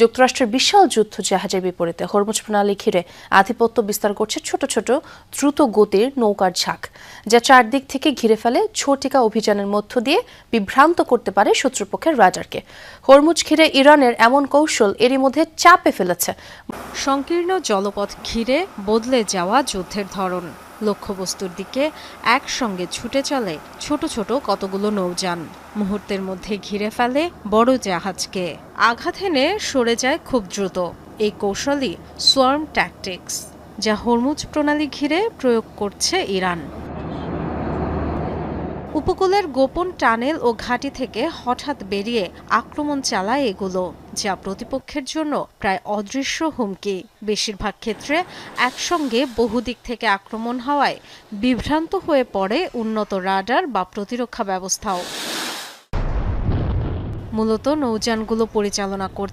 যুক্তরাষ্ট্রের বিশাল যুদ্ধ জাহাজের বিপরীতে হরমুজ প্রণালী ঘিরে আধিপত্য বিস্তার করছে ছোট ছোট দ্রুত গতির নৌকার ঝাঁক, যা চারদিক থেকে ঘিরে ফেলে ঝটিকা অভিযানের মধ্য দিয়ে বিভ্রান্ত করতে পারে শত্রুপক্ষের রাডারকে। হরমুজ ঘিরে ইরানের এমন কৌশল এরই মধ্যে চাপে ফেলেছে সংকীর্ণ জলপথ ঘিরে বদলে যাওয়া যুদ্ধের ধরন। লক্ষ্যবস্তুর দিকে একসঙ্গে ছুটে চলে ছোট ছোট কতগুলো নৌযান, মুহূর্তের মধ্যে ঘিরে ফেলে বড় জাহাজকে। আঘাত এনে সরে যায় খুব দ্রুত। এই কৌশলই সোয়ার্ম ট্যাকটিক্স, যা হরমুজ প্রণালী ঘিরে প্রয়োগ করছে ইরান। উপকূলের গোপন টানেল ও ঘাঁটি থেকে হঠাৎ বেরিয়ে আক্রমণ চালায় এগুলো, যা প্রতিপক্ষের জন্য প্রায় অদৃশ্য হুমকি। বেশিরভাগ ক্ষেত্রে একসঙ্গে বহুদিক থেকে আক্রমণ হওয়ায় বিভ্রান্ত হয়ে পড়ে উন্নত রাডার বা প্রতিরক্ষা ব্যবস্থাও। মূলত নৌযানগুলো পরিচালনা করছে